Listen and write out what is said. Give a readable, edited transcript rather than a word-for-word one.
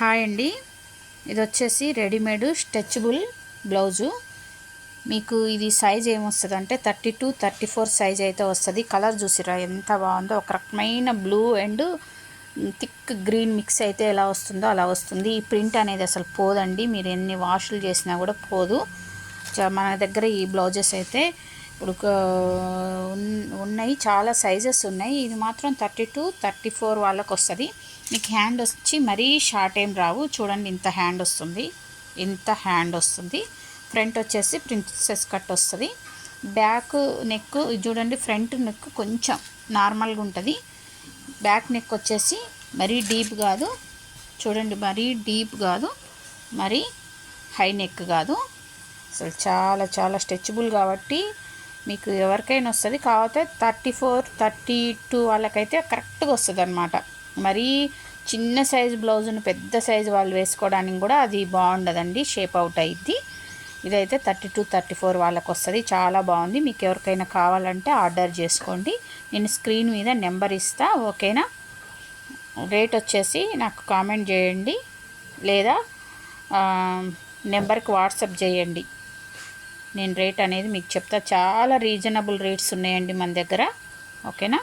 Hi అండి. ఇది వచ్చేసి రెడీమేడ్ స్ట్రెచబుల్ బ్లౌజు. మీకు ఇది సైజ్ ఏమొస్తుంది అంటే 32-34 సైజ్ అయితే వస్తుంది. కలర్ చూసిరా ఎంత బాగుందో, ఒక రకమైన blue and thick green mix అయితే ఎలా వస్తుందో అలా వస్తుంది. ఈ ప్రింట్ అనేది అసలు పోదండి, మీరు ఎన్ని వాషులు చేసినా కూడా పోదు. మన దగ్గర ఈ బ్లౌజెస్ అయితే ఇప్పుడు ఉన్నాయి, చాలా సైజెస్ ఉన్నాయి. ఇది మాత్రం 32-34 వాళ్ళకి వస్తుంది. మీకు హ్యాండ్ వచ్చి మరీ షార్ట్ ఏం రావు. చూడండి ఇంత హ్యాండ్ వస్తుంది, ఇంత హ్యాండ్ వస్తుంది. ఫ్రంట్ వచ్చేసి ప్రిన్సెస్ కట్ వస్తుంది. బ్యాక్ నెక్ చూడండి, ఫ్రంట్ నెక్ కొంచెం నార్మల్గా ఉంటుంది. బ్యాక్ నెక్ వచ్చేసి మరీ డీప్ కాదు, చూడండి మరీ డీప్ కాదు, మరీ హై నెక్ కాదు. అసలు చాలా చాలా స్ట్రెచబుల్ కాబట్టి మీకు ఎవరికైనా వస్తుంది. కాకపోతే 34-32 వాళ్ళకైతే కరెక్ట్గా వస్తుంది అనమాట. మరీ చిన్న సైజు బ్లౌజును పెద్ద సైజు వాళ్ళు వేసుకోవడానికి కూడా అది బాగుండదండి, షేప్ అవుట్ అయ్యిద్ది. ఇదైతే 32-34 వాళ్ళకి వస్తుంది. చాలా బాగుంది. మీకు ఎవరికైనా కావాలంటే ఆర్డర్ చేసుకోండి. నేను స్క్రీన్ మీద నెంబర్ ఇస్తా, ఓకేనా? రేట్ వచ్చేసి నాకు కామెంట్ చేయండి, లేదా నెంబర్కి వాట్సాప్ చేయండి. నేను రేట్ అనేది మీకు చెప్తా. చాలా రీజనబుల్ రేట్స్ ఉన్నాయండి మన దగ్గర, ఓకేనా?